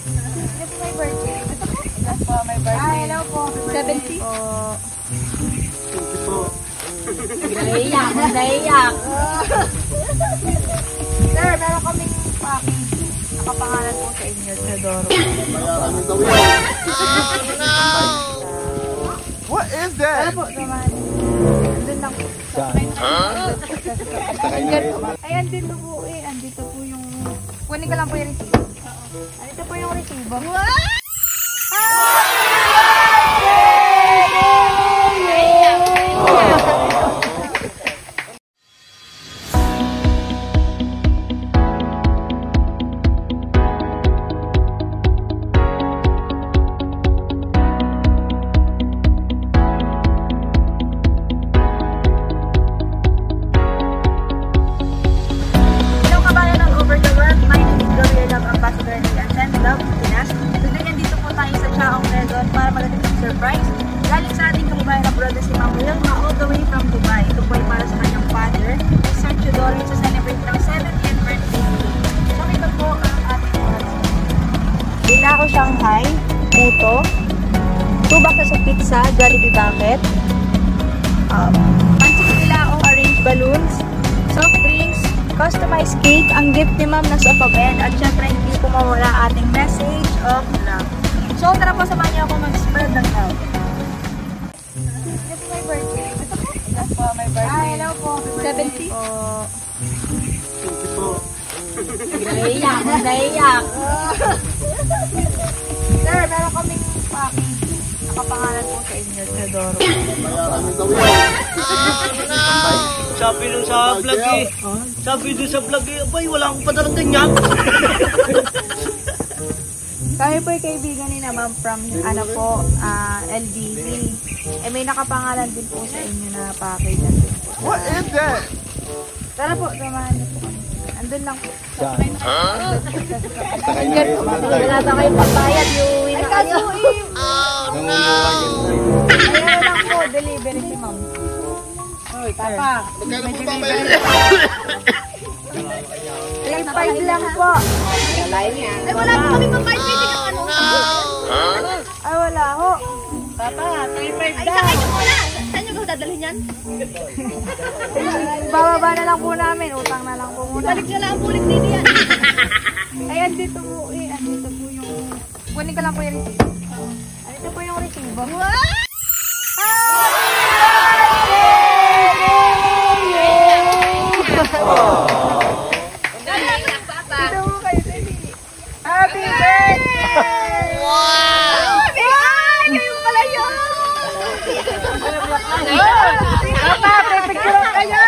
It's my birthday. That's po, my birthday. Hello po. 70 po. Thank you po. Naiyak, naiyak. Sir, meron kaming package. Nakapangalan po sa inyo, Teodoro. Bayaran mo daw yan. What is that? Ano po, naman? Andun lang po. Ay, andito po eh. Andito po yung... Kunin ka lang po yung resibo. Andito po yung resibo. Para magaling ng surprise. Galing sa ating kababayan abroad na si Ma'am Wilma all the way from Dubai. Ito po ay para sa kanyang father, Sir Teodoro, to celebrate ng 70th birthday. So ito po ang ating Bilao Shanghai, puto, 2 boxes of pizza, Jollibee bucket, pancit Bilao, orange balloons, soft drinks, customized cake, ang gift ni Ma'am na sofa bed, at syempre hindi po mawala ating message of love. So, tara po, samahan niyo ako mag-spread ng love. It's my birthday. That's po, my birthday. Hello po. 70 po. Thank you po. Naiyak, naiyak. Sir, meron kaming package. Nakapangalan po sa inyo, Teodoro. Bayaran mo daw yan. Sabi dun sa vlog eh. Sabi dun sa vlog eh, abay, wala akong padalang ganyan. Kami po ay kaibigan ni na ma'am from ano po, LDV. Eh may nakapangalan din po sa inyo na package. What is that? Tara po, samahan niyo po kami. Andun lang po. Sakay na kayo. Wala na kayong pagbayad, iuwi na kayo. Ayan lang po, delivery si ma'am. Oy, papa. Magkano po ba bayaran? 3.5 lang po. Ay, wala po kami pang-5 ng ano. Ay, wala ho. Papa, 3.5 daw. Ay, sakay nyo muna. Saan nyo dadalhin yan? Bababa na lang po namin. Utang na lang po muna. Balik na lang po ulit dito yan. Ay, andito po eh. Andito po yung... Kunin ka lang po yung resibo. Andito po yung resibo. Happy birthday! Wow! Ay! Kayo pala yun! Papa, pipicture kayo!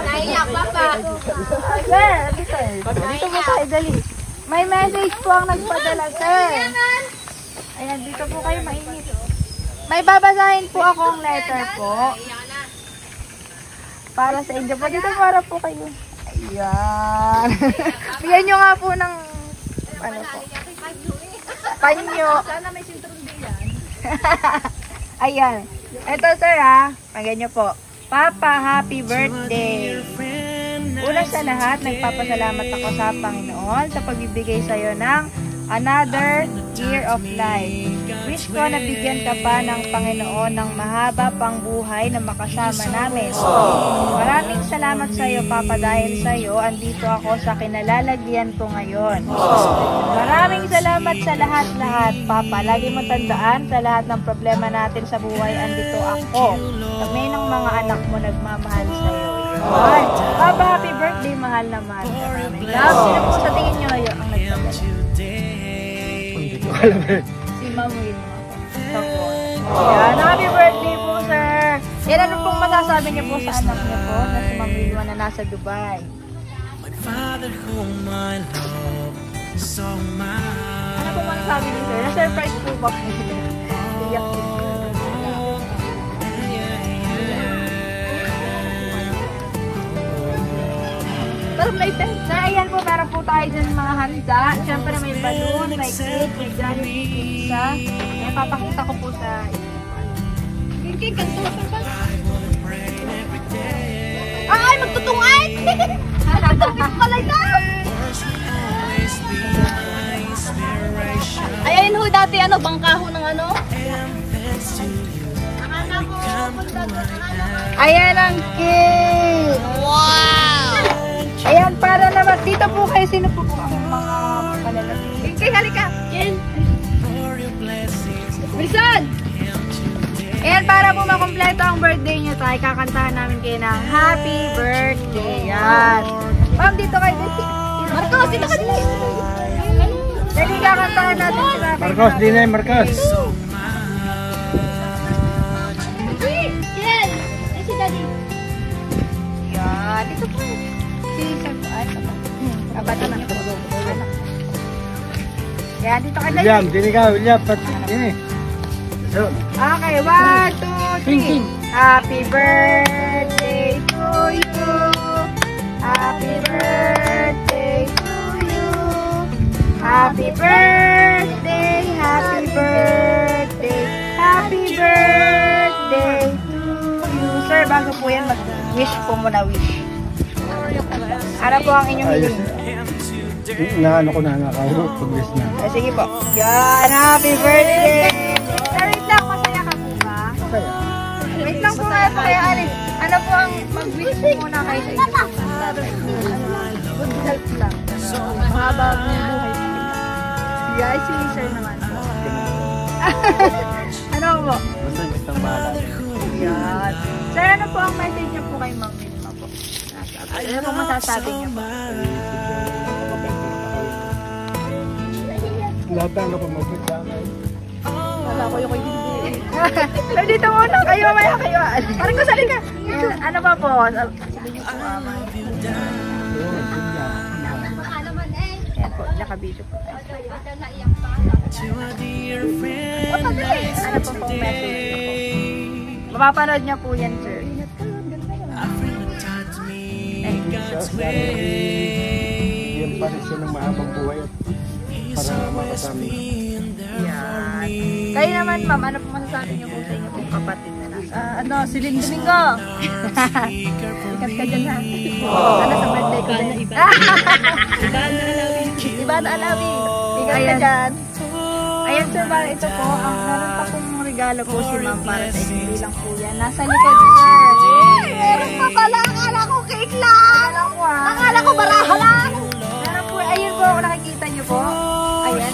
Naiyak, Papa! Sir, dito po tayo, dali. May message po ang nagpadala, sir. Ayan, dito po kayo mainit. May babasahin po akong letter po. Para sa inyo po. Dito para po kayo. Ayan. Bigyan nyo nga po ng ano po. Panyo. Sana may sintron din yan. Ayan. Ito sir ha. Pagyan nyo po. Papa, happy birthday. Una sa lahat, nagpapasalamat ako sa Panginoon sa pagbibigay sa'yo ng another year of life. Wish ko na bigyan ka pa ng Panginoon ng mahaba pang buhay na makasama namin. Maraming salamat sa iyo, Papa, dahil sa iyo andito ako sa kinalalagyan ko ngayon. Maraming salamat sa lahat-lahat, Papa. Lagi mo tandaan sa lahat ng problema natin sa buhay, andito ako. Kami ng mga anak mo nagmamahal sa iyo. Papa, happy birthday, mahal na mahal. Love, sino po sa tingin nyo ngayon ang nagpadala? Si Ma'am Wilma. Yan, happy birthday po, sir. Yan, ano pong masasabi niyo po sa anak niyo po na si Ma'am Wilma na nasa Dubai? Ano pong masasabi niyo, sir? Na-surprise po ba? Iyak po. Pero may na, ayan po, meron po tayo dyan mga handa. Siyempre may balloon, may cake, may Jollibee pizza. Kaya papakita ko po sa cake, ganito pa. Ay, magtutungay! Magtutungay pala yan! dati bangkaho ng ano. Ayan ang cake! Wow! Ayan, para naman. Dito po kayo, sino po ang mga panalapin? Kay, halika! Wilson! Ayan, para po makumpleto ang birthday nyo tayo, kakantahan namin kayo ng happy birthday. Yan. Ma'am, dito kayo. Marcos, dito ka dito. Dali, kakantahan natin sila. Marcos, dinay, Marcos. Yan, dito po. Si Sir po. Abata na. Yan, dito ka dali. William, dini ka, William. Dini. So, Okay, 1, 2, 3. Happy birthday to you. Happy birthday to you. Happy birthday, happy birthday, happy birthday to you. Sir, bago po yan, mag-wish po muna, wish. Ano po ang inyong hiling? naano ko na, nakahugis na. Sige po. Yan, happy birthday! Sir, wait lang, masaya ka po ba? Masaya. Wait lang po nga po kaya Alice. Ano po ang mag-wish muna kayo sa inyo? Good health lang. Mahaba ang buhay. Yeah, si Sir naman po. Ano po? Basta gustang bahala. Yan. Sir, ano po ang message niyo po kay Ma'am Vilma po? Ano po masasabi niyo po? Lahat ang kapamagod sa akin. Wala ko yung hindi. Sir, dito muna kayo. Maya kayo. Parang ko sali ka. Ano pa po? Sabi niyo po, Ma'am. Ayan po, nakabidyo po tayo. O, pagdali. Ano po pong message niyo po? Mapapanood niya po yan, sir. Yan pa rin siya ng mahabang buhay at para makasama. Yan. Kayo naman, ma'am, ano po masasabi niyo po sa inyo pong kapatid na nasa? Si Linding ko. Sikat ka dyan, ha? Sana sa birthday ko din. Iba na alawin. Sikat ka dyan. Ayan, sir, para ito po, meron pa pong regalo po si ma'am para sa inyo. Hindi lang po yan. Nasa likod, sir. Meron pa pala. Akala ko cake lang. Akala ko baraha lang. Meron po, ayun po, nakikita niyo po. Ayan.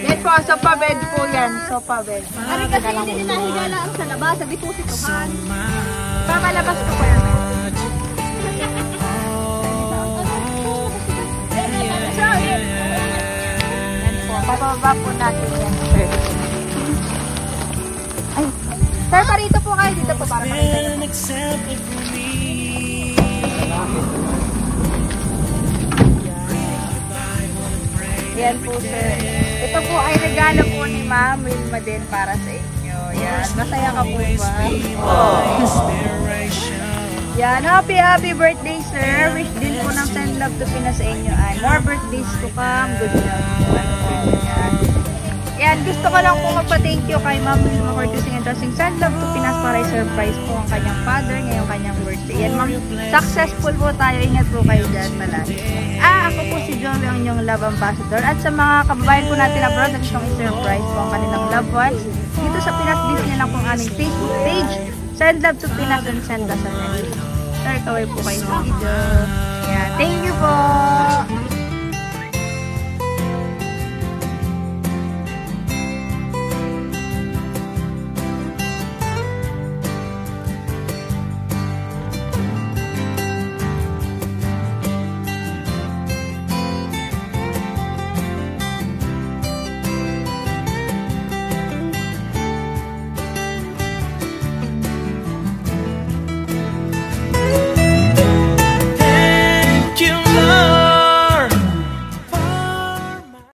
Yan po, sofa bed po yan. Sofa bed. Ari kasi hindi nila lang sa labas, sa depositohan. Pamalabas ko po yan. Yan po, bababa po natin yan. Ay, sir, parito po kayo. Dito po para makita niyo. Yan po, sir. Ito po ay regalo po ni Ma'am Wilma din para sa inyo. Yan. Masaya ka po ba? Yan. Happy birthday, sir. Wish din po ng Send Love to Pinas sa inyo ay more birthdays to come. Good health. Ano po, yan. Yan. Gusto ko lang po magpa-thank you kay Ma'am Wilma for choosing and trusting Send Love to Pinas para i-surprise po ang kanyang father ngayong kanyang birthday. Yan, ma'am. Successful po tayo. Ingat po kayo dyan palagi. Ako po si Joey, ang inyong love ambassador. At sa mga kababayan po natin abroad na gustong i-surprise po ang kanilang loved ones, dito sa Pinas Disney lang po ang aming Facebook page. Send Love to Pinas and send us a message. Sir, kaway po kayo sa video. Yeah, thank you po.